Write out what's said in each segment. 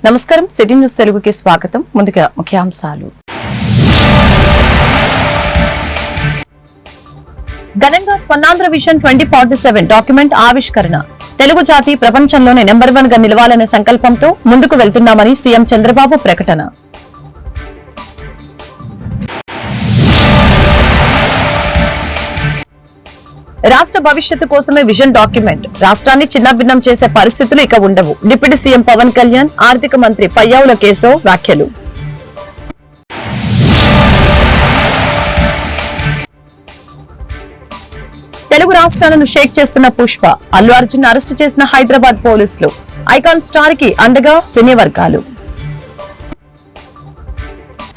నమస్కారం, city news తెలుగుకి స్వాగతం. ముందుగా ముఖ్యాంశాలు. ఘనంగా స్వర్ణాంధ్ర విజన్ 2047 డాక్యుమెంట్ ఆవిష్కరణ. తెలుగు జాతి ప్రపంచంలోనే నెంబర్ 1 గా నిలవాలనే సంకల్పంతో ముందుకు వెళ్తున్నామని సీఎం చంద్రబాబు ప్రకటన. రాష్ట్ర భవిష్యత్తు కోసమే విజన్ డాక్యుమెంట్. రాష్ట్రాన్ని చిన్నభిన్నం చేసే పరిస్థితులు ఇక ఉండవు. డిప్యూటీ సీఎం పవన్ కళ్యాణ్, ఆర్థిక మంత్రి పయ్యావుల కేశవ్ వ్యాఖ్యలు. తెలుగు రాష్ట్రాలను షేక్ చేస్తున్న పుష్ప. అల్లు అర్జున్ అరెస్టు చేసిన హైదరాబాద్ పోలీసులు. ఐకాన్ స్టార్ కి అండగా సినీ వర్గాలు.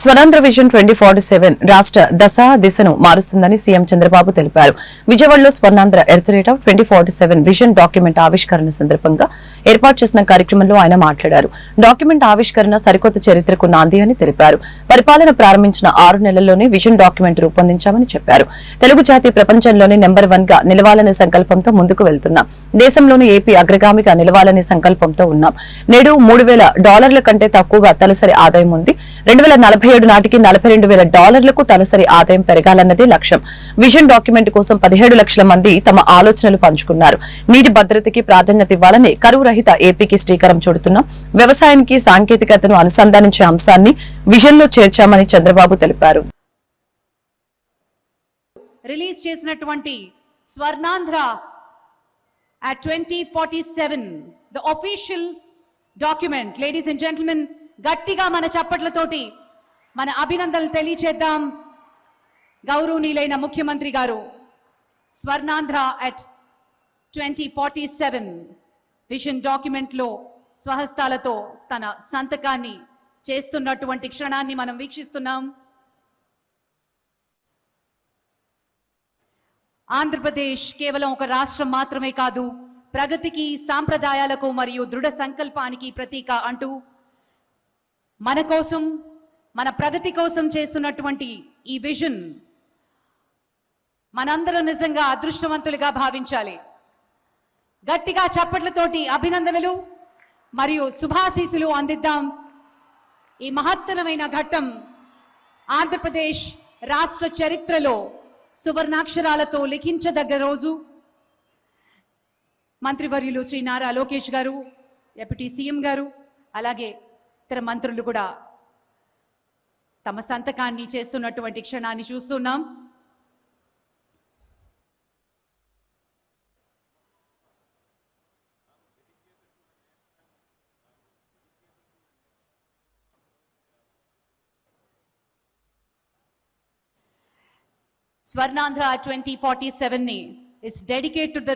స్వర్ణాంధ్ర విజన్ 2047 రాష్ట్ర దిశను మారుస్తుందని సీఎం చంద్రబాబు తెలిపారు. విజయవాడలో స్వర్ణాంధ్ర ఎర్త్ 2047 విజన్ డాక్యుమెంట్ ఆవిష్కరణ సందర్భంగా ఏర్పాటు చేసిన కార్యక్రమంలో ఆయన మాట్లాడారు. డాక్యుమెంట్ ఆవిష్కరణ సరికొత్త చరిత్రకు నాంది అని తెలిపారు. పరిపాలన ప్రారంభించిన 6 నెలల్లోనే విజన్ డాక్యుమెంట్ రూపొందించామని చెప్పారు. తెలుగు జాతి ప్రపంచంలోనే నెంబర్ 1 గా నిలవాలనే సంకల్పంతో ముందుకు వెళ్తున్నాం. దేశంలోని ఏపీ అగ్రగామిగా నిలవాలనే సంకల్పంతో ఉన్నాం. నేడు $3,000 కంటే తక్కువగా తలసరి ఆదాయం ఉంది. 2047 నాటికి $42,000 తలసరి ఆదాయం పెరగాలన్నదే లక్ష్యం. విజన్ డాక్యుమెంట్ కోసం 17 లక్షల మంది తమ ఆలోచనలు పంచుకున్నారు. నీటి భద్రతకి ప్రాధాన్యత ఇవ్వాలని, కరువు రహిత ఏపీకి శ్రీకారం చుడుతున్నాం. వ్యవసాయానికి సాంకేతికతను అనుసంధానించే అంశాన్ని విజన్ లో చేర్చామని చంద్రబాబు తెలిపారు. రిలీజ్ చేసినటువంటి Swarnandhra at 2047 the official document. ladies and gentlemen, గట్టిగా మన చప్పట్లతోటి మన అభినందనలు తెలియచేద్దాం. గౌరవనీయులైన ముఖ్యమంత్రి గారు స్వర్ణాంధ్ర at 2047 విజన్ డాక్యుమెంట్ లో స్వహస్తాలతో తన సంతకాన్ని చేస్తున్నటువంటి క్షణాన్ని మనం వీక్షిస్తున్నాం. ఆంధ్రప్రదేశ్ కేవలం ఒక రాష్ట్రం మాత్రమే కాదు, ప్రగతికి, సాంప్రదాయాలకు మరియు దృఢ సంకల్పానికి ప్రతీక అంటూ మన కోసం, మన ప్రగతి కోసం చేస్తున్నటువంటి ఈ విజన్ మనందరం నిజంగా అదృష్టవంతులుగా భావించాలి. గట్టిగా చప్పట్లతోటి అభినందనలు మరియు శుభాశీసులు అందిద్దాం. ఈ మహత్తరమైన ఘట్టం ఆంధ్రప్రదేశ్ రాష్ట్ర చరిత్రలో సువర్ణాక్షరాలతో లిఖించదగ్గ రోజు. మంత్రివర్యులు శ్రీ నారా లోకేష్ గారు, డిప్యూటీ సీఎం గారు, అలాగే ఇతర మంత్రులు కూడా తమ సంతకాన్ని చేస్తున్నటువంటి క్షణాన్ని చూస్తున్నాం. స్వర్ణాంధ్ర 2047 ని it's dedicated to the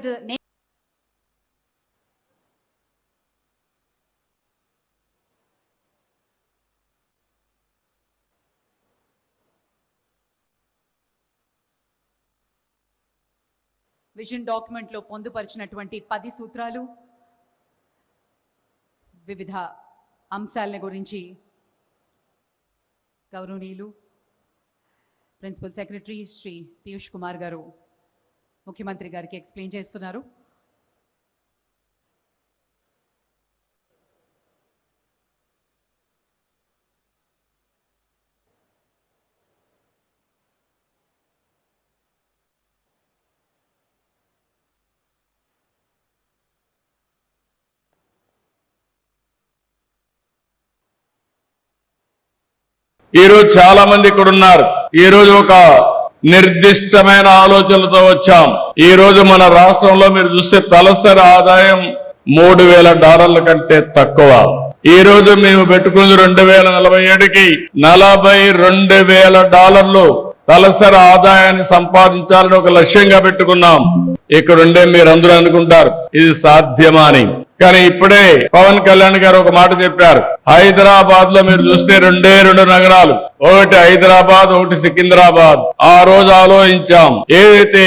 vision document లో పొందుపరిచినటువంటి 10 సూత్రాలు, వివిధ అంశాల గురించి గౌరవనీయులు ప్రిన్సిపల్ సెక్రటరీ శ్రీ పీయూష్ కుమార్ గారు ముఖ్యమంత్రి గారికి ఎక్స్ప్లెయిన్ చేస్తున్నారు. ఈ రోజు చాలా మంది ఇక్కడ ఉన్నారు. ఈ రోజు ఒక నిర్దిష్టమైన ఆలోచనలతో వచ్చాం. ఈ రోజు మన రాష్ట్రంలో మీరు చూస్తే తలసరి ఆదాయం $3,000 కంటే తక్కువ. ఈ రోజు మేము పెట్టుకుంది 2047కి $42,000 తలసరి ఆదాయాన్ని సంపాదించాలని ఒక లక్ష్యంగా పెట్టుకున్నాం. ఇక్కడుండే మీరందరూ అనుకుంటారు ఇది సాధ్యమా అని. కానీ ఇప్పుడే పవన్ కళ్యాణ్ గారు ఒక మాట చెప్పారు. హైదరాబాద్ లో మీరు చూస్తే 2 నగరాలు, ఒకటి హైదరాబాద్, ఒకటి సికింద్రాబాద్. ఆ రోజు ఆలోచించాం, ఏదైతే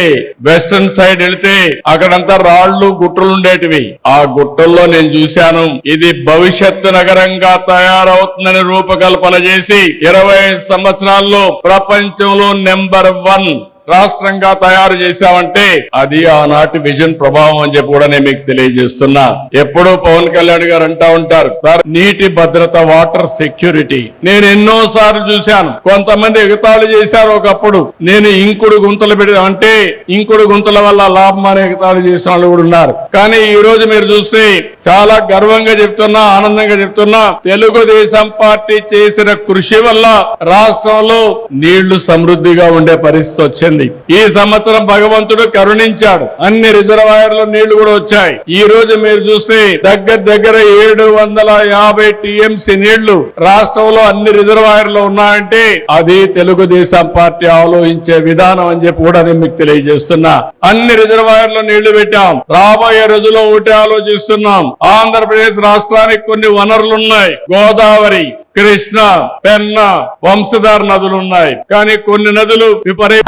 వెస్టర్న్ సైడ్ వెళితే అక్కడంతా రాళ్లు గుట్టలు ఉండేటివి. ఆ గుట్టల్లో నేను చూశాను, ఇది భవిష్యత్తు నగరంగా తయారవుతుందని రూపకల్పన చేసి 25 సంవత్సరాల్లో ప్రపంచంలో నెంబర్ 1 రాష్ట్రంగా తయారు చేశామంటే అది ఆనాటి విజన్ ప్రభావం అని చెప్పి కూడా నేను మీకు తెలియజేస్తున్నా. ఎప్పుడూ పవన్ కళ్యాణ్ గారు అంటా ఉంటారు, సార్ నీటి భద్రత, వాటర్ సెక్యూరిటీ. నేను ఎన్నో సార్లు చూశాను, కొంతమంది ఎగతాళి చేశారు ఒకప్పుడు. నేను ఇంకుడు గుంతలు పెట్టి అంటే ఇంకుడు గుంతల వల్ల లాభం అనే ఎగతాళి చేసిన వాళ్ళు కూడా ఉన్నారు. కానీ ఈ రోజు మీరు చూస్తే చాలా గర్వంగా చెప్తున్నా, ఆనందంగా చెప్తున్నా, తెలుగుదేశం పార్టీ చేసిన కృషి వల్ల రాష్ట్రంలో నీళ్లు సమృద్ధిగా ఉండే పరిస్థితి వచ్చింది. ఈ సంవత్సరం భగవంతుడు కరుణించాడు, అన్ని రిజర్వాయర్లో నీళ్లు కూడా వచ్చాయి. ఈ రోజు మీరు చూస్తే దగ్గర 750 టీఎంసీ నీళ్లు రాష్ట్రంలో అన్ని రిజర్వాయర్లో ఉన్నాయంటే అది తెలుగుదేశం పార్టీ ఆలోచించే విధానం అని చెప్పి కూడా నేను మీకు తెలియజేస్తున్నా. అన్ని రిజర్వాయర్లో నీళ్లు పెట్టాం. రాబోయే రోజుల్లో ఒకటి ఆలోచిస్తున్నాం, ఆంధ్రప్రదేశ్ రాష్ట్రానికి కొన్ని వనరులున్నాయి. గోదావరి, కృష్ణ, పెన్న, వంశధార నదులు ఉన్నాయి. కానీ కొన్ని నదులు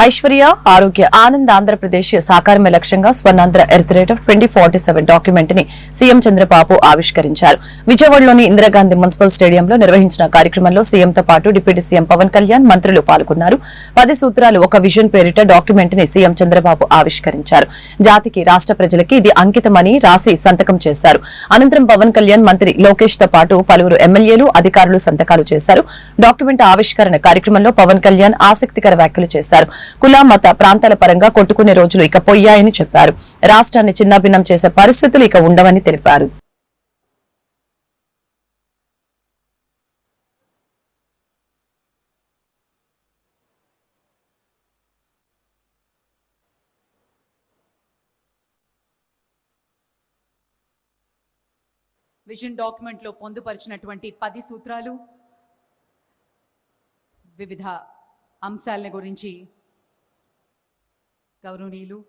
ఐశ్వర్య ఆరోగ్య ఆనంద్ ఆంధ్రప్రదేశ్ సాకారమే లక్ష్యంగా Swarnandhra earth rate of 2047 document ని సీఎం చంద్రబాబు ఆవిష్కరించారు. విజయవాడలోని ఇందిరాగాంధీ మున్సిపల్ స్టేడియంలో నిర్వహించిన కార్యక్రమంలో సీఎంతో పాటు డిప్యూటీ సీఎం పవన్ కళ్యాణ్, మంత్రులు పాల్గొన్నారు. 10 సూత్రాలు ఒక విజన్ పేరిట డాక్యుమెంట్ ని సీఎం చంద్రబాబు ఆవిష్కరించారు. జాతికి, రాష్ట్ర ప్రజలకి ఇది అంకితమని రాసి సంతకం చేశారు. అనంతరం పవన్ కళ్యాణ్, మంత్రి లోకేష్ తో పాటు పలువురు ఎమ్మెల్యేలు, అధికారులు సంతకాలు చేశారు. డాక్యుమెంట్ ఆవిష్కరణ కార్యక్రమంలో పవన్ కళ్యాణ్ ఆసక్తికర వ్యాఖ్యలు చేశారు. కుల, మత, ప్రాంతాల పరంగా కొట్టుకునే రోజులు ఇక పోయాయని చెప్పారు. రాష్ట్రాన్ని చిన్నాభిన్నం చేసే పరిస్థితులు ఇక ఉండవని తెలిపారు. విజన్ డాక్యుమెంట్ లో పొందుపరిచినటువంటి 10 సూత్రాలు, వివిధ అంశాల గురించి గౌరవనీయులు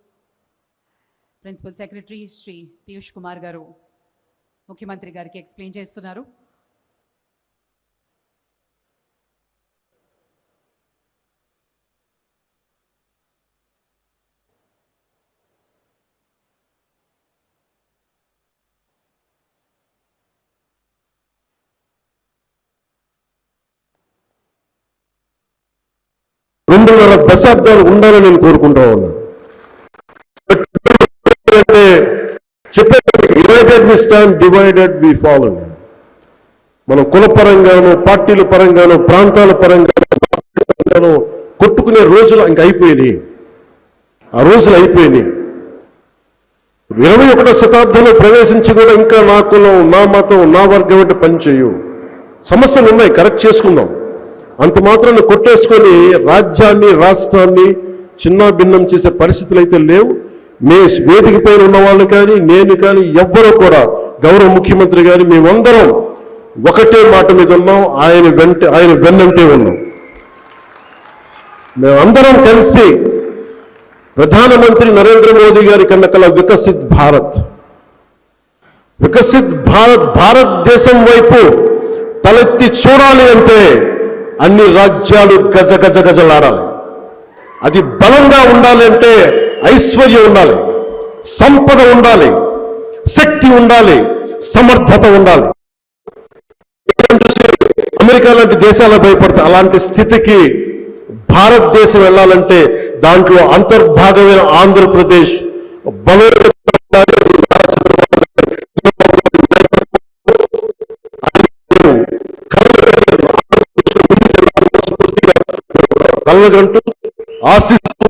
ప్రిన్సిపల్ సెక్రటరీ శ్రీ పీయూష్ కుమార్ గారు ముఖ్యమంత్రి గారికి ఎక్స్ప్లెయిన్ చేస్తున్నారు. రెండున్నర దశాబ్దాలు ఉండాలని నేను కోరుకుంటా ఉన్నా. Divided we fall. మనం కులపరంగాను, పార్టీల పరంగాను, ప్రాంతాల పరంగాను కొట్టుకునే రోజులు ఇంక అయిపోయినాయి. ఆ రోజులు అయిపోయినాయి. 21వ శతాబ్దంలో ప్రవేశించి కూడా ఇంకా నా కులం, నా మతం, నా వర్గం అంటే పనిచేయు. సమస్యలు ఉన్నాయి, కరెక్ట్ చేసుకుందాం. అంత మాత్రాన్ని కొట్టేసుకొని రాజ్యాన్ని, రాష్ట్రాన్ని చిన్నాభిన్నం చేసే పరిస్థితులు అయితే లేవు. వేదిక పైన ఉన్న వాళ్ళు కానీ, నేను కానీ, ఎవ్వరూ కూడా, గౌరవ ముఖ్యమంత్రి గారి మేమందరం ఒకటే మాట మీద ఉన్నాం. ఆయన వెన్నంటే ఉన్నాం. మేమందరం కలిసి ప్రధానమంత్రి నరేంద్ర మోదీ గారి కన్నా వికసిత్ భారత్, భారతదేశం వైపు తలెత్తి చూడాలి అంటే అన్ని రాజ్యాలు గజగజలాడాలి. అది బలంగా ఉండాలి అంటే ఐశ్వర్యం ఉండాలి, సంపద ఉండాలి, శక్తి ఉండాలి, సమర్థత ఉండాలి. అమెరికా లాంటి దేశాలు భయపడతాయి. అలాంటి స్థితికి భారతదేశం వెళ్ళాలంటే దాంట్లో అంతర్భాగమైన ఆంధ్రప్రదేశ్ కలగంటూ ఆశిస్తూ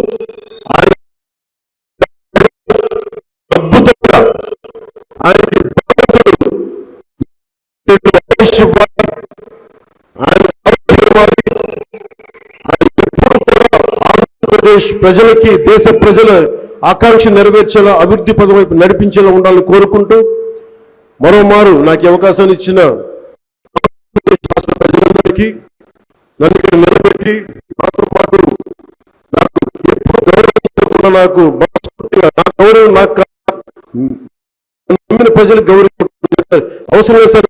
అద్భుతంగా ఆంధ్రప్రదేశ్ ప్రజలకి, దేశ ప్రజల ఆకాంక్ష నెరవేర్చేలా, అభివృద్ధి పదం వైపు నడిపించేలా ఉండాలని కోరుకుంటూ మరోమారు నాకు అవకాశాన్ని ఇచ్చిన ప్రజలందరికీ, నన్ను ఇక్కడ నిలబెట్టి నాతో పాటు నాకు ఎప్పుడు గౌరవించకుండా నాకు నా గౌరవం నాకు నమ్మిన ప్రజలకు గౌరవం అవసరం లేదు సార్.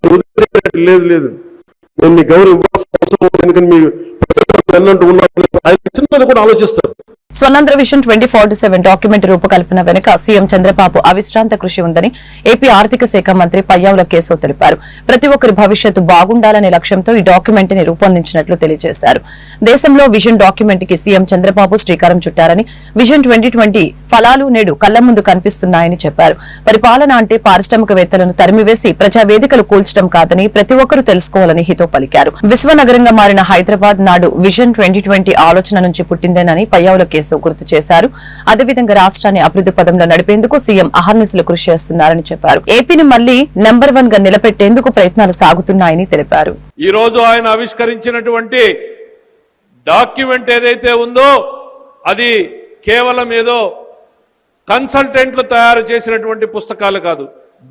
లేదు నేను మీ గౌరవం ఇవ్వాల్సిన అవసరం, ఎందుకంటే మీరు ప్రజలు ఎన్నంటూ ఉన్నారు. ఆయన చిన్నది కూడా ఆలోచిస్తారు. స్వర్ణాంధ్ర విజన్ 2047 డాక్యుమెంట్ రూపకల్పన వెనుక సీఎం చంద్రబాబు అవిశ్రాంత కృషి ఉందని ఏపీ ఆర్థిక శాఖ మంత్రి పయ్యావుల కేశవ్ తెలిపారు. ప్రతి ఒక్కరి భవిష్యత్తు బాగుండాలనే లక్ష్యంతో ఈ డాక్యుమెంట్ ని రూపొందించినట్లు తెలియజేశారు. దేశంలో విజన్ డాక్యుమెంట్ కి సీఎం చంద్రబాబు శ్రీకారం చుట్టారని, విజన్ 2020 ఫలాలు నేడు కళ్ల ముందు కనిపిస్తున్నాయని చెప్పారు. పరిపాలన అంటే పారిశ్రామికవేత్తలను తరిమివేసి ప్రజావేదికలు కూల్చడం కాదని ప్రతి ఒక్కరూ తెలుసుకోవాలని హితో పలికారు. విశ్వనగరంగా మారిన హైదరాబాద్ నాడు విజన్ 2020 ఆలోచన నుంచి పుట్టిందేనని పయ్యావుల కేశవ్ గుర్తు చేశారు. అదేవిధంగా రాష్ట్రాన్ని అభివృద్ధి పదంలో నడిపేందుకు సీఎం అహర్నిశలు కృషి చేస్తున్నారని చెప్పారు. ఏపీని మళ్లీ నెంబర్ 1 గా నిలబెట్టేందుకు ప్రయత్నాలు సాగుతున్నాయని తెలిపారు. ఈ రోజు ఆయన ఆవిష్కరించినటువంటి డాక్యుమెంట్ ఏదైతే ఉందో అది కేవలం ఏదో కన్సల్టెంట్లు తయారు చేసినటువంటి పుస్తకాలు కాదు.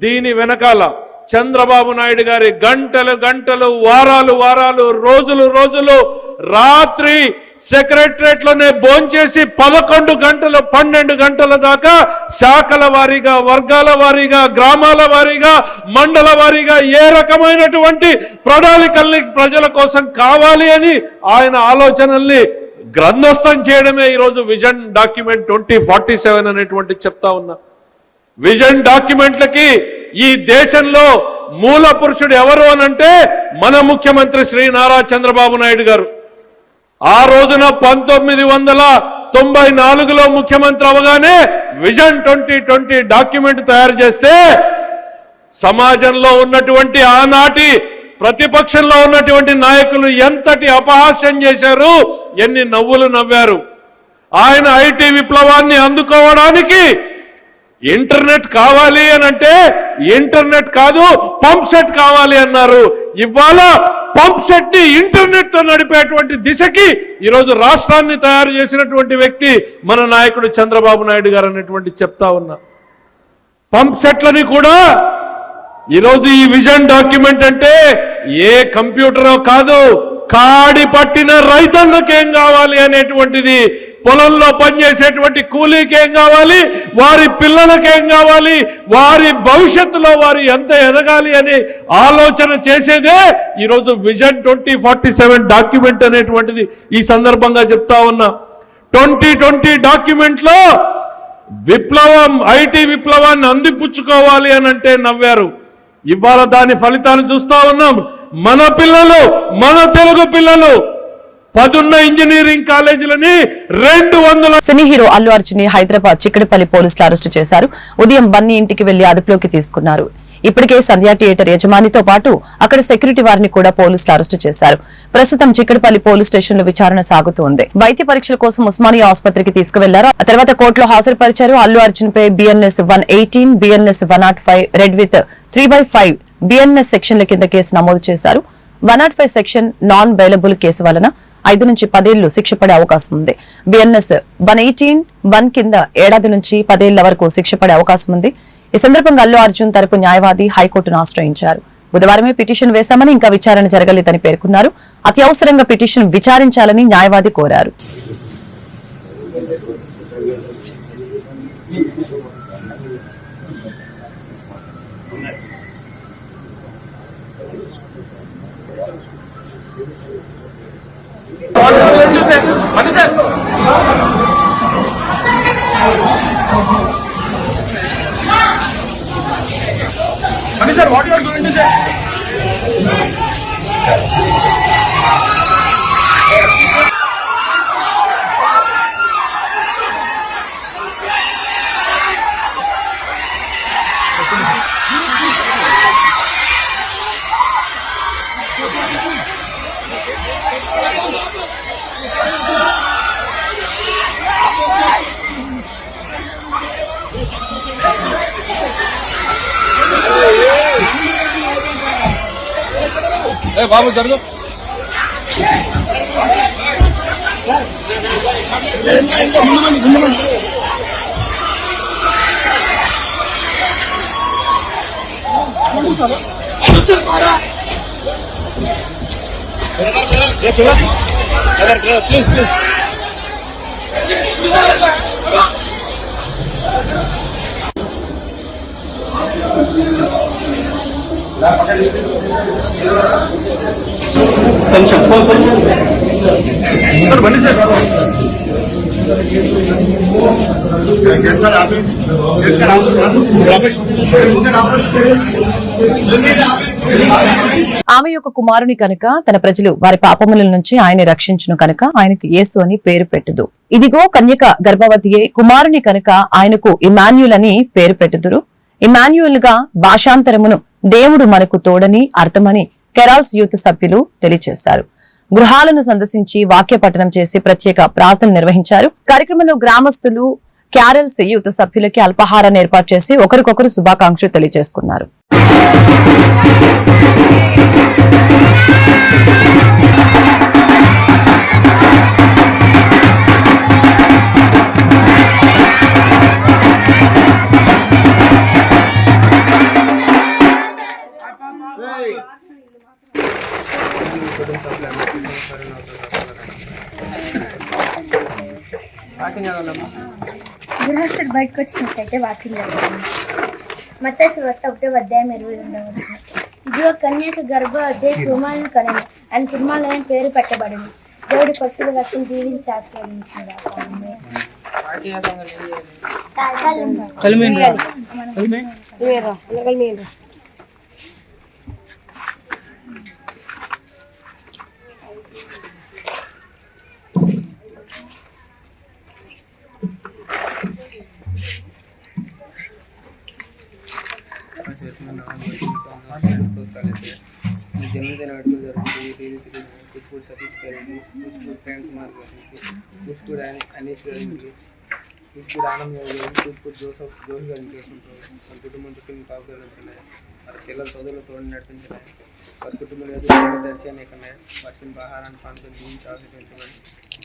దీని వెనకాల చంద్రబాబు నాయుడు గారి గంటలు గంటలు, వారాలు వారాలు, రోజులు రోజులు, రాత్రి సెక్రటరేట్ లోనే భోంచేసి 11 గంటలు 12 గంటల దాకా శాఖల వారీగా, వర్గాల వారీగా, గ్రామాల వారీగా, మండల వారీగా ఏ రకమైనటువంటి ప్రణాళికల్ని ప్రజల కోసం కావాలి అని ఆయన ఆలోచనల్ని గ్రంథస్థం చేయడమే ఈరోజు విజన్ డాక్యుమెంట్ 2047 అనేటువంటి చెప్తా ఉన్నా. విజన్ డాక్యుమెంట్లకి ఈ దేశంలో మూల పురుషుడు ఎవరు అనంటే మన ముఖ్యమంత్రి శ్రీ నారా చంద్రబాబు నాయుడు గారు. ఆ రోజున 1994లో ముఖ్యమంత్రి అవగానే విజన్ 2020 డాక్యుమెంట్ తయారు చేస్తే సమాజంలో ఉన్నటువంటి ఆనాటి ప్రతిపక్షంలో ఉన్నటువంటి నాయకులు ఎంతటి అపహాస్యం చేశారు, ఎన్ని నవ్వులు నవ్వారు. ఆయన ఐటీ విప్లవాన్ని అందుకోవడానికి ఇంటర్నెట్ కావాలి అనంటే ఇంటర్నెట్ కాదు పంప్ సెట్ కావాలి అన్నారు. ఇవాళ పంప్ సెట్ ని ఇంటర్నెట్ తో నడిపేటువంటి దిశకి ఈరోజు రాష్ట్రాన్ని తయారు చేసినటువంటి వ్యక్తి మన నాయకుడు చంద్రబాబు నాయుడు గారు అనేటువంటి చెప్తా ఉన్నా. పంప్ సెట్లని కూడా ఈరోజు ఈ విజన్ డాక్యుమెంట్ అంటే ఏ కంప్యూటరో కాదు, కాడి పట్టిన రైతన్నకేం కావాలి అనేటువంటిది, పొలంలో పనిచేసేటువంటి కూలీకేం కావాలి, వారి పిల్లలకేం కావాలి, వారి భవిష్యత్తులో వారు ఎంత ఎదగాలి అనే ఆలోచన చేసేదే ఈరోజు విజన్ 2047 డాక్యుమెంట్ అనేటువంటిది ఈ సందర్భంగా చెప్తా ఉన్నా. 2020 డాక్యుమెంట్ లో విప్లవం, ఐటీ విప్లవాన్ని అందిపుచ్చుకోవాలి అని అంటే నవ్వారు. ఇవాళ దాని ఫలితాలు చూస్తా ఉన్నాం. మన పిల్లలు, మన తెలుగు పిల్లలు 10 ఇంజనీరింగ్ కాలేజీలని 200. సినీ హీరో అల్లు అర్జున్ ని హైదరాబాద్ చిక్కడపల్లి పోలీసులు అరెస్టు చేశారు. ఉదయం బన్నీ ఇంటికి వెళ్లి అదుపులోకి తీసుకున్నారు. ఇప్పటికే సంధ్యా థియేటర్ యజమానితో పాటు అక్కడ సెక్యూరిటీ వారిని కూడా పోలీసులు అరెస్టు చేశారు. ప్రస్తుతం చిక్కడపల్లి పోలీస్ స్టేషన్ లో విచారణ సాగుతోంది. వైద్య పరీక్షల కోసం ఉస్మానియా ఆసుపత్రికి తీసుకువెళ్లారు. ఆ తర్వాత కోర్టులో హాజరుపరిచారు. అల్లు అర్జున్ పై BNS 118, BNS 105, red with 3/5 BNS సెక్షన్ల కింద కేసు నమోదు చేశారు. 105 సెక్షన్ నాన్ బెయిలబుల్ కేసు వలన 5 నుంచి 10 ఏళ్లు శిక్ష పడే అవకాశం ఉంది. BNS 118(1) కింద 7 ఏళ్ల నుంచి 10 ఏళ్ల వరకు శిక్ష పడే అవకాశం ఉంది. ఈ సందర్భంగా అల్లు అర్జున్ తరపు న్యాయవాది హైకోర్టును ఆశ్రయించారు. బుధవారమే పిటిషన్ వేశామని, ఇంకా విచారణ జరగలేదని పేర్కొన్నారు. అత్యవసరంగా పిటిషన్ విచారించాలని న్యాయవాది కోరారు. Sir, what you are going to say? బాబు జరుగు. ప్లీజ్ ప్లీజ్ బన్నీ సార్ ఆమె యొక్క కుమారుని కనుక తన ప్రజలు వారి పాపముల నుంచి ఆయన రక్షించును కనుక ఆయనకు యేసు అని పేరు పెట్టుదు. ఇదిగో కన్యక గర్భవతియే, కుమారుని కనుక ఆయనకు ఇమాన్యుల్ అని పేరు పెట్టుదురు. ఇమాన్యుల్ గా భాషాంతరమును దేవుడు మనకు తోడని అర్థమని కెరాల్స్ యూత్ సభ్యులు తెలియజేశారు. గృహాలను సందర్శించి వాక్య పఠనం చేసి ప్రత్యేక ప్రార్థన నిర్వహించారు. కార్యక్రమంలో గ్రామస్తులు క్యారల్స్ యూత్ సభ్యులకి అల్పాహారాన్ని ఏర్పాటు చేసి ఒకరికొకరు శుభాకాంక్షలు తెలియజేసుకున్నారు. గృహస్థుడు బయటకు వచ్చినట్టయితే వాక్యం జరుగుతుంది. మత్తయి సువార్త 1:22. ఇదిగో కన్యక గర్భవతి కుమారుని కనెను, ఆయన కుమారుని పేరు పెట్టబడింది. దేవుడి పట్టుల రక్తం దీవించి ఆశీర్వదించింది. जन्मदिन अडकल जరుగుతుంది. కూచిపూడి సతీష్ గారికి, కూచిపూడి ప్రేమ్ కుమార్ గారికి, కూచిపూడి అనీష్ గారికి, కూచిపూడి ఆనంద్ గారికి, కూచిపూడి జోసఫ్ గారిని చేసుకుంటారు. వాళ్ళ కుటుంబం చుట్టూ కాపుదలు ఉంటున్నాయి. వాళ్ళ పిల్లల చదువులు తోడు నడిపించినాయి. వాళ్ళ కుటుంబం ఎదురు దర్శనం ఇక్కడ వర్షం ఆహారాన్ని పండుగ జీవించి ఆశించమని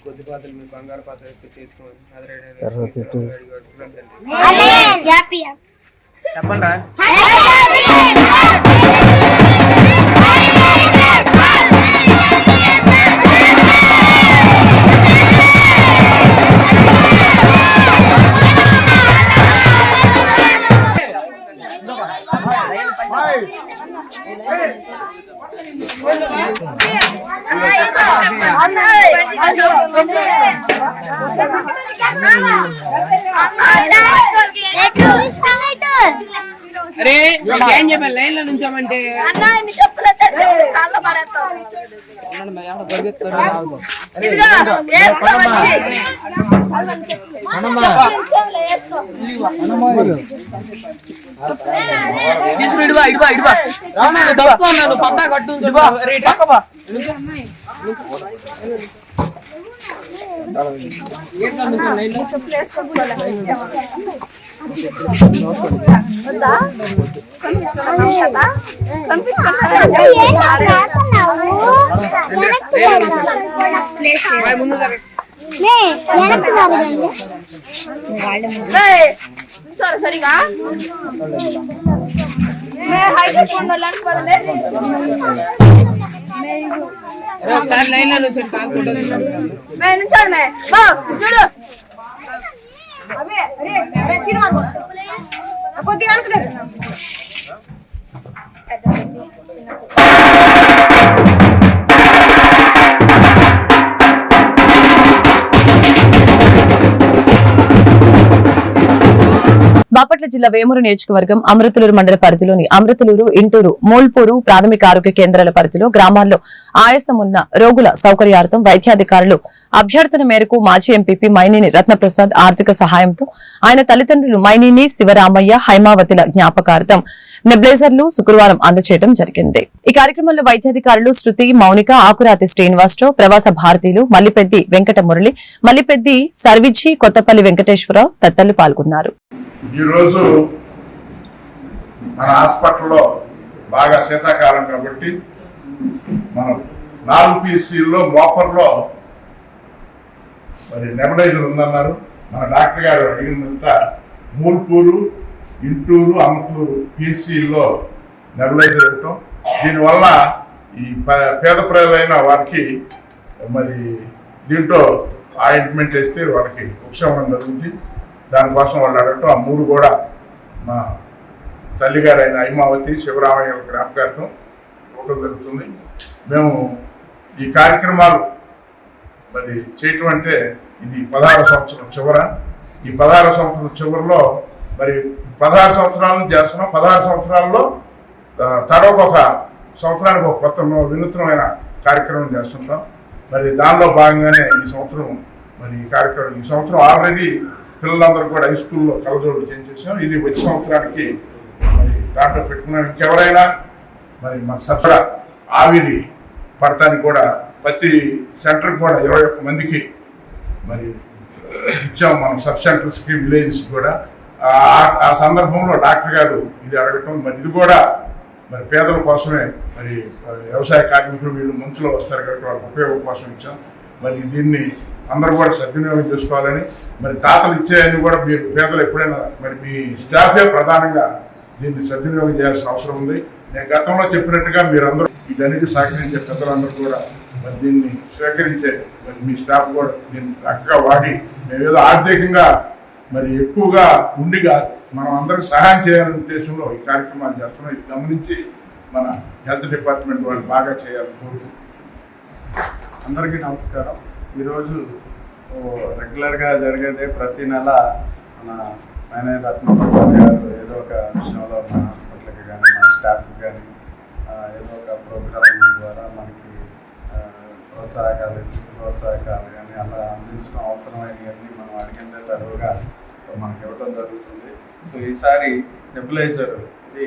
కొద్దిపాత్రలు మీ బంగారు పాత్ర చేసుకోమని చెప్పండి రా. అరే ఏం చెప్పాలి లైన్ లో నుంచామంటే పత్తా కట్టు సరిగా ఒకసారి లైన్ లో నుంచి కాకుంటుంది చూడు కొద్దిగా బాపట్ల జిల్లా వేమూరు నియోజకవర్గం అమృతలూరు మండల పరిధిలోని అమృతలూరు, ఇంటూరు, మూల్పూరు ప్రాథమిక ఆరోగ్య కేంద్రాల పరిధిలో గ్రామాల్లో ఆయాసం ఉన్న రోగుల సౌకర్యార్థం వైద్యాధికారులు అభ్యర్థన మేరకు మాజీ ఎంపీపీ మైనేని రత్నప్రసాద్ ఆర్థిక సహాయంతో ఆయన తల్లిదండ్రులు మైనేని శివరామయ్య, హైమావతిల జ్ఞాపకార్థం నెబ్లైజర్లు శుక్రవారం అందజేయడం జరిగింది. ఈ కార్యక్రమంలో వైద్యాధికారులు శృతి, మౌనిక, ఆకురాతి శ్రీనివాసరావు, ప్రవాస భారతీయులు మల్లిపెద్ది వెంకట మురళి, మల్లిపెద్ది సర్విజి, కొత్తపల్లి వెంకటేశ్వరరావు తదితరులు పాల్గొన్నారు. ఈరోజు మన హాస్పిటల్లో బాగా శీతాకాలం కాబట్టి మనం 4 PCల్లో మోపర్లో మరి నెబలైజర్ ఉందన్నారు. మన డాక్టర్ గారు అడిగినంత మూల్పూరు, ఇంటూరు, అమృతూరు PCల్లో నెబలైజర్ ఇవ్వటం, దీనివల్ల ఈ పేద ప్రజలైన వారికి మరి దీంట్లో ఆయింట్మెంట్ వేస్తే వాళ్ళకి ఉపశమనం జరుగుతుంది. దానికోసం వాళ్ళు అడగటం, ఆ 3 కూడా మా తల్లిగారైన హైమావతి, శివరామయ్య జ్ఞాపకార్థం ఇవ్వడం జరుగుతుంది. మేము ఈ కార్యక్రమాలు మరి చేయటం అంటే ఇది 16వ సంవత్సరం చివర. ఈ 16వ సంవత్సరం చివరిలో మరి 16 సంవత్సరాలను చేస్తున్నాం. 16 సంవత్సరాల్లో తడొక సంవత్సరానికి ఒక కొత్త వినూత్నమైన కార్యక్రమం చేస్తుంటాం. మరి దానిలో భాగంగానే ఈ సంవత్సరం మరి ఈ కార్యక్రమం ఈ సంవత్సరం ఆల్రెడీ పిల్లలందరూ కూడా హై స్కూల్లో కలజోడు చేయించేసాం. ఇది వచ్చే సంవత్సరానికి మరి దాంట్లో పెట్టుకున్నాం. ఇంకెవరైనా మరి మన సబ్సిడీ ఆవిరి పడటానికి కూడా ప్రతి సెంటర్కి కూడా 21 మందికి మరి ఇచ్చాం మనం సబ్ సెంటర్స్కి, విలేజెస్కి కూడా. ఆ సందర్భంలో డాక్టర్ గారు ఇది అడగటం, మరి ఇది కూడా మరి పేదల కోసమే, మరి వ్యవసాయ కార్మికులు వీళ్ళు మంచులో వస్తారు కాబట్టి వాళ్ళకి ఉపయోగం కోసం ఇచ్చాం. మరి దీన్ని అందరూ కూడా సద్వినియోగం చేసుకోవాలని, మరి దాతలు ఇచ్చేయని కూడా మీరు పేదలు ఎప్పుడైనా మరి మీ స్టాఫే ప్రధానంగా దీన్ని సద్వినియోగం చేయాల్సిన అవసరం ఉంది. నేను గతంలో చెప్పినట్టుగా మీరందరూ వీటన్నిటి సహకరించే పెద్దలందరూ కూడా మరి దీన్ని స్వీకరించే మరి మీ స్టాఫ్ కూడా దీన్ని చక్కగా వాడి మేమేదో ఆర్థికంగా మరి ఎక్కువగా ఉండి కాదు, మనం అందరికి సహాయం చేయాలనే ఉద్దేశంలో ఈ కార్యక్రమాలు చేస్తున్నాం. ఇది గమనించి మన హెల్త్ డిపార్ట్మెంట్ వాళ్ళు బాగా చేయాలని కోరుకుంటున్నాం. అందరికీ నమస్కారం. ఈరోజు రెగ్యులర్గా జరిగేదే ప్రతి నెల మన మేనేజర్ రత్నప్రసాద్ గారు ఏదో ఒక విషయంలో మన హాస్పిటల్కి కానీ మన స్టాఫ్కి కానీ ఏదో ఒక ప్రోగ్రామ్ ద్వారా మనకి ప్రోత్సాహకాలు కానీ అలా అందించడం అవసరమైనవన్నీ మనం అడిగిందే తరువుగా మనకి ఇవ్వడం జరుగుతుంది. సో ఈసారి నెబులైజర్ ఇది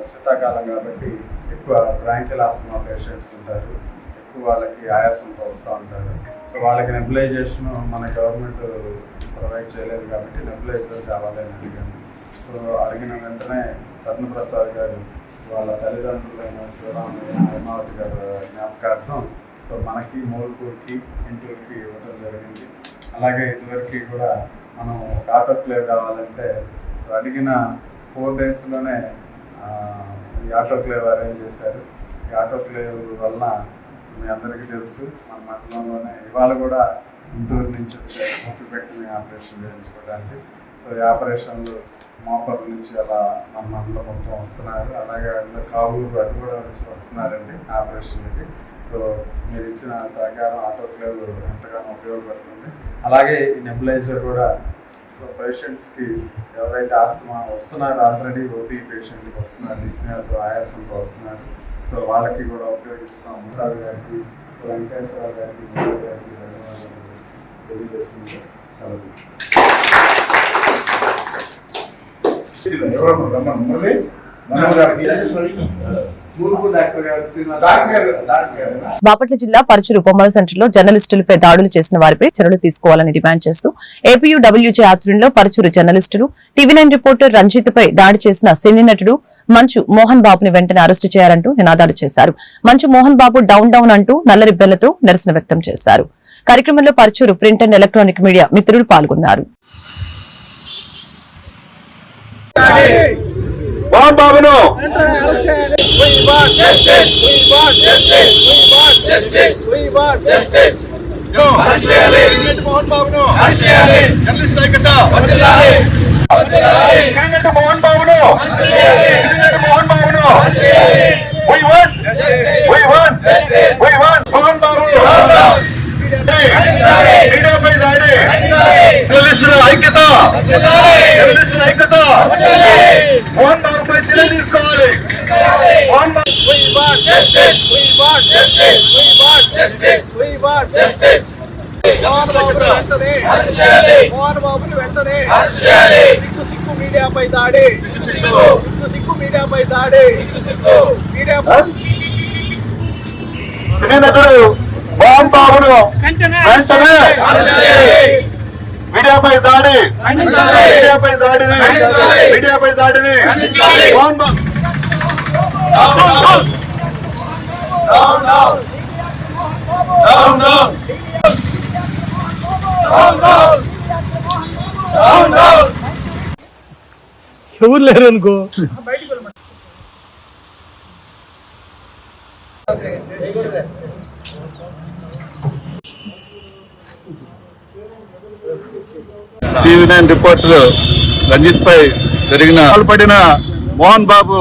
శీతాకాలం కాబట్టి ఎక్కువ బ్రాంకిల్ ఆస్తమా పేషెంట్స్ ఉంటారు, ఎక్కువ వాళ్ళకి ఆయాసంతో వస్తూ ఉంటారు. సో వాళ్ళకి నెబులైజేషన్ మన గవర్నమెంట్ ప్రొవైడ్ చేయలేదు కాబట్టి నెబులైజర్ కావాలని అడిగాను. సో అడిగిన వెంటనే రత్నప్రసాద్ గారు వాళ్ళ తల్లిదండ్రులైన శివరామయ్య, హైమావతి గారు జ్ఞాపకార్థం సో మనకి మోల్పూర్కి, ఇంటూరుకి ఇవ్వడం జరిగింది. అలాగే ఇదివరకు కూడా మనం ఒక ఆటోక్లేవ్ కావాలంటే అడిగిన 4 డేస్లోనే ఈ ఆటోక్లేవ్ అరేంజ్ చేశారు. ఈ ఆటోక్లేవ్ వల్ల మీ అందరికీ తెలుసు మన మండలంలోనే ఇవాళ కూడా గుంటూరు నుంచి ఓపిపెట్టిన ఆపరేషన్ చేయించుకోవడానికి. సో ఈ ఆపరేషన్లు మోపర్ నుంచి అలా మన మండలం మొత్తం వస్తున్నారు. అలాగే కావూరు అటు కూడా వస్తున్నారండి ఆపరేషన్కి. సో మీరు ఇచ్చిన సహకారం ఆటోక్లేవ్ ఎంతగానో ఉపయోగపడుతుంది. అలాగే ఈ నెబులైజర్ కూడా సో పేషెంట్స్కి ఎవరైతే ఆస్తమా వస్తున్నారు, ఆల్రెడీ ఓపీ పేషెంట్కి వస్తున్నారు, డిస్నియాతో ఆయాసంతో వస్తున్నారు, సో వాళ్ళకి కూడా ఉపయోగిస్తాం. ప్రసాద్ గారికి, వెంకటేశ్వర గారికి, ధన్యవాదాలు తెలియజేస్తుంది. బాపట్ల జిల్లా పరుచూరు బొమ్మల సెంటర్లో జర్నలిస్టులపై దాడులు చేసిన వారిపై చర్యలు తీసుకోవాలని డిమాండ్ చేస్తూ ఏపీయూడబ్ల్యూజే ఆధ్వర్యంలో పరుచూరు జర్నలిస్టులు టీవీ9 రిపోర్టర్ రంజిత్ పై దాడి చేసిన సినీ నటుడు మంచు మోహన్ బాబుని వెంటనే అరెస్టు చేయాలంటూ నినాదాలు చేశారు. మంచు మోహన్ బాబు డౌన్ డౌన్ అంటూ నల్లరిబ్బెలతో నిరసన వ్యక్తం చేశారు. కార్యక్రమంలో Paruchuru print and electronic media మిత్రులు పాల్గొన్నారు. మోహన్ బాబును మోహన్ బాబును జర్నలిస్ట్ ఐక్యత మోహన్ బాబును మోహన్ బాబును మోహన్ బాబు మీడియాపై దాడి జర్నలిస్టుల ఐక్యత మోహన్ బాబుపై చర్యలు తీసుకోవాలి. మోహన్ బాబుని వెంటనే సిగ్గు మీడియాపై దాడి సిగ్గు మీడియాపై దాడి మీడియా మోహన్ బాబును వెంటనే మీడియాపై దాడిని మోహన్ బాబు ఎవరు లేరు అనుకో. టీవీ9 రిపోర్టర్ రంజిత్ పై జరిగిన పాల్పడిన మోహన్ బాబు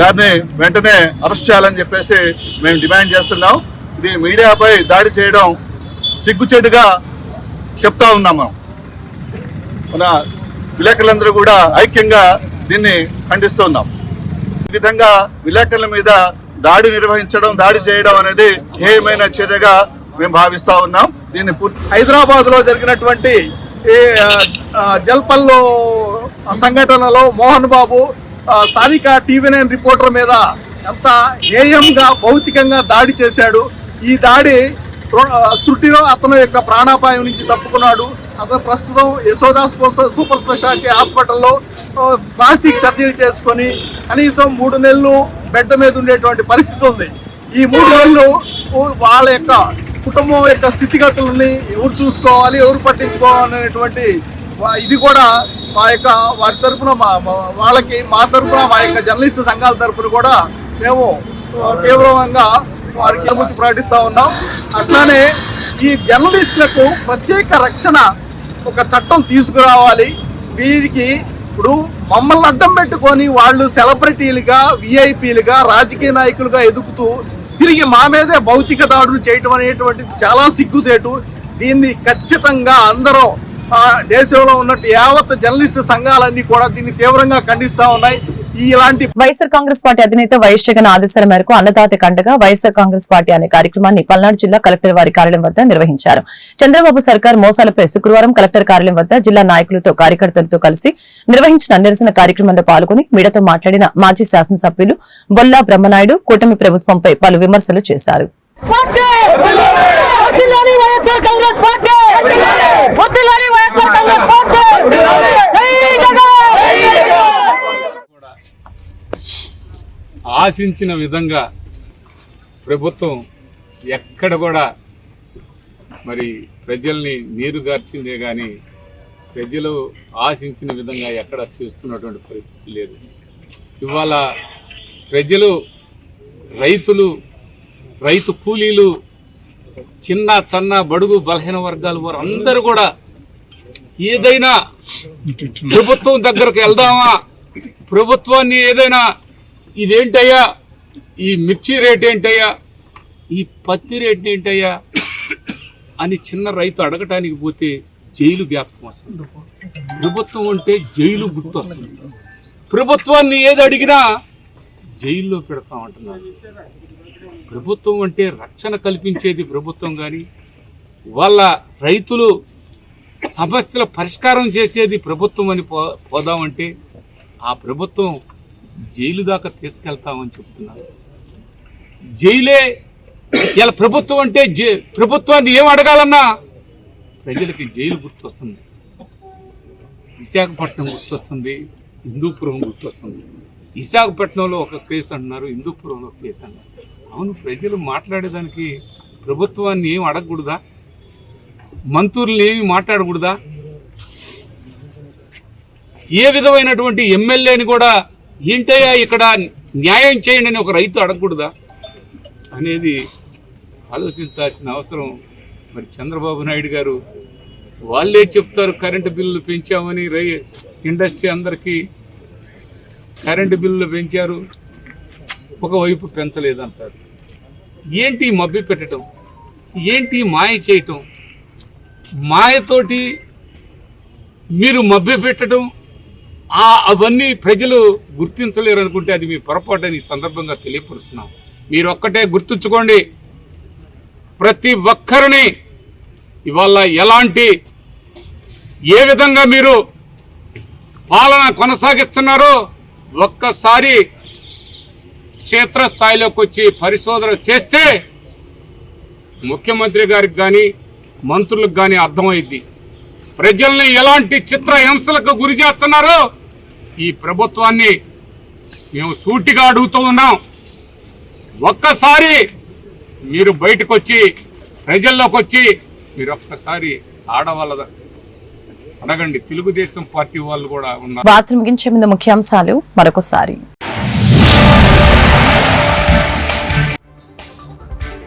గారిని వెంటనే అరెస్ట్ చేయాలని చెప్పేసి మేము డిమాండ్ చేస్తున్నాం. ఇది మీడియాపై దాడి చేయడం సిగ్గుచేటుగా చెప్తా ఉన్నాం. మన విలేకరులందరూ కూడా ఐక్యంగా దీన్ని ఖండిస్తూ ఉన్నాం. ఈ విధంగా విలేకరుల మీద దాడి నిర్వహించడం, దాడి చేయడం అనేది హేయమైన చర్యగా మేము భావిస్తా ఉన్నాం. దీన్ని హైదరాబాద్ లో జరిగినటువంటి జల్పల్లో సంఘటనలో మోహన్ బాబు స్థానిక TV9 రిపోర్టర్ మీద ఎంత హేయంగా భౌతికంగా దాడి చేశాడు. ఈ దాడి త్రుటిలో అతను యొక్క ప్రాణాపాయం నుంచి తప్పుకున్నాడు. అతను ప్రస్తుతం యశోదా సూపర్ స్పెషాలిటీ హాస్పిటల్లో ప్లాస్టిక్ సర్జరీ చేసుకొని కనీసం 3 నెలలు బెడ్ మీద ఉండేటువంటి పరిస్థితి ఉంది. ఈ 3 నెలలు వాళ్ళ యొక్క కుటుంబం యొక్క స్థితిగతులని ఎవరు చూసుకోవాలి, ఎవరు పట్టించుకోవాలనేటువంటి ఇది కూడా వారి తరఫున వాళ్ళకి మా తరఫున మా యొక్క జర్నలిస్టు సంఘాల తరఫున కూడా మేము తీవ్రంగా వారికి అనుమతి ప్రకటిస్తా ఉన్నాం. అట్లానే ఈ జర్నలిస్టులకు ప్రత్యేక రక్షణ ఒక చట్టం తీసుకురావాలి. వీరికి ఇప్పుడు మమ్మల్ని అడ్డం పెట్టుకొని వాళ్ళు సెలబ్రిటీలుగా, విఐపీలుగా, రాజకీయ నాయకులుగా ఎదుగుతూ తిరిగి మా మీదే భౌతిక దాడులు చేయటం అనేటువంటిది చాలా సిగ్గుసేటు. దీన్ని ఖచ్చితంగా అందరూ దేశంలో ఉన్నట్టు యావత్ జర్నలిస్టు సంఘాలన్నీ కూడా దీన్ని తీవ్రంగా ఖండిస్తా ఉన్నాయి. ఇలాంటి వైఎస్ఆర్ కాంగ్రెస్ పార్టీ అధినేత వైఎస్ జగన్ ఆదేశాల మేరకు అన్నదాత కండగా వైఎస్ఆర్ కాంగ్రెస్ పార్టీ అనే కార్యక్రమాన్ని పల్నాడు జిల్లా కలెక్టర్ వారి కార్యాలయం వద్ద నిర్వహించారు. చంద్రబాబు సర్కార్ మోసాలపై శుక్రవారం కలెక్టర్ కార్యాలయం వద్ద జిల్లా నాయకులతో కార్యకర్తలతో కలిసి నిర్వహించిన నిరసన కార్యక్రమంలో పాల్గొని మీడియాతో మాట్లాడిన మాజీ శాసనసభ్యులు బొల్లా బ్రహ్మనాయుడు కూటమి ప్రభుత్వంపై పలు విమర్శలు చేశారు. ఆశించిన విధంగా ప్రభుత్వం ఎక్కడ కూడా మరి ప్రజల్ని నీరుగార్చిందే కానీ ప్రజలు ఆశించిన విధంగా ఎక్కడ చేస్తున్నటువంటి పరిస్థితి లేదు. ఇవాళ ప్రజలు, రైతులు, రైతు కూలీలు, చిన్న సన్న బడుగు బలహీన వర్గాల వారు అందరూ కూడా ఏదైనా ప్రభుత్వం దగ్గరకు వెళ్దామా, ప్రభుత్వాన్ని ఏదైనా ఇదేంటయ్యా, ఈ మిర్చి రేట్ ఏంటయ్యా, ఈ పత్తి రేట్ ఏంటయ్యా అని చిన్న రైతు అడగటానికి పోతే జైలు జ్ఞాపకం వస్తుంది. ప్రభుత్వం అంటే జైలు గుర్తొస్తుంది. ప్రభుత్వాన్ని ఏది అడిగినా జైల్లో పెడతామంటున్నారు. ప్రభుత్వం అంటే రక్షణ కల్పించేది ప్రభుత్వం కానీ, వాళ్ళ రైతులు సమస్యల పరిష్కారం చేసేది ప్రభుత్వం అని పోదామంటే ఆ ప్రభుత్వం జైలు దాకా తీసుకెళ్తామని చెప్తున్నారు. జైలే ఇలా ప్రభుత్వం అంటే ప్రభుత్వాన్ని ఏం అడగాలన్నా ప్రజలకి జైలు గుర్తొస్తుంది, విశాఖపట్నం గుర్తొస్తుంది, హిందూపురం గుర్తొస్తుంది. విశాఖపట్నంలో ఒక కేసు అంటున్నారు, హిందూపురంలో ఒక కేసు అంటున్నారు. అవును, ప్రజలు మాట్లాడేదానికి ప్రభుత్వాన్ని ఏం అడగకూడదా? మంత్రుల్ని ఏమి మాట్లాడకూడదా? ఏ విధమైనటువంటి ఎమ్మెల్యేని కూడా ఏంటయ్యా ఇక్కడ న్యాయం చేయండి అని ఒక రైతు అడగకూడదా అనేది ఆలోచించాల్సిన అవసరం. మరి చంద్రబాబు నాయుడు గారు వాళ్ళే చెప్తారు కరెంటు బిల్లులు పెంచామని, ఇండస్ట్రీ అందరికీ కరెంటు బిల్లులు పెంచారు, ఒకవైపు పెంచలేదంటారు. ఏంటి మభ్య పెట్టడం, ఏంటి మాయ చేయటం, మాయతోటి మీరు మభ్య పెట్టడం, అవన్నీ ప్రజలు గుర్తించలేరు అనుకుంటే అది మీ పొరపాటు అని సందర్భంగా తెలియపరుస్తున్నాం. మీరు ఒక్కటే గుర్తుంచుకోండి, ప్రతి ఒక్కరిని ఇవాళ ఎలాంటి ఏ విధంగా మీరు పాలన కొనసాగిస్తున్నారో ఒక్కసారి క్షేత్రస్థాయిలోకి వచ్చి పరిశోధన చేస్తే ముఖ్యమంత్రి గారికి కానీ మంత్రులకు కానీ అర్థమైంది. ప్రజల్ని ఎలాంటి చిత్రహింసలకు గురి చేస్తున్నారో ఈ ప్రభుత్వాన్ని మేము సూటిగా అడుగుతూ ఉన్నాం. ఒక్కసారి మీరు బయటకు వచ్చి ప్రజల్లోకి వచ్చి మీరు ఒక్కసారి ఆడవాళ్ళ అడగండి. తెలుగుదేశం పార్టీ వాళ్ళు కూడా ఉన్నారు. వార్తలు ముగించే ముందు ముఖ్యాంశాలు మరొకసారి.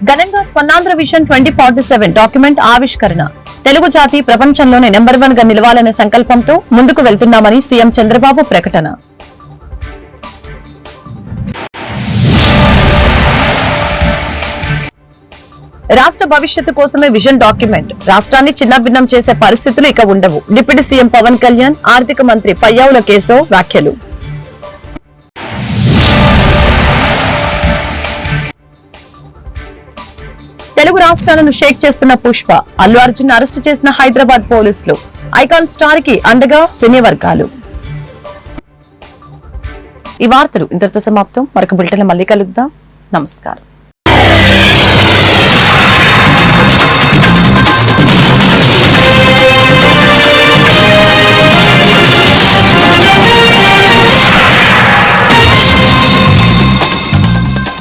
ఘనంగా స్వర్ణాంధ్ర విజన్ 2047 డాక్యుమెంట్ ఆవిష్కరణ. తెలుగు జాతి ప్రపంచంలోనే నెంబర్ 1 గా నిలవాలనే సంకల్పంతో ముందుకు వెళ్తున్నామని సీఎం చంద్రబాబు ప్రకటన. రాష్ట్ర భవిష్యత్తు కోసమే విజన్ డాక్యుమెంట్. రాష్ట్రాన్ని చిన్నభిన్నం చేసే పరిస్థితులు ఇక ఉండవు. డిప్యూటీ సీఎం పవన్ కళ్యాణ్, ఆర్థిక మంత్రి పయ్యావుల కేశవ్ వ్యాఖ్యలు. తెలుగు రాష్ట్రాలను షేక్ చేస్తున్న పుష్ప, అల్లు అర్జున్ అరెస్టు చేసిన హైదరాబాద్ పోలీసులు. ఐకాన్ స్టార్ కి అండగా సినీ వర్గాలు. ఈ వార్తలు ఇంతటితో సమాప్తం. మరొక బులెటిన్ మళ్ళీ కలుద్దాం. నమస్కారం.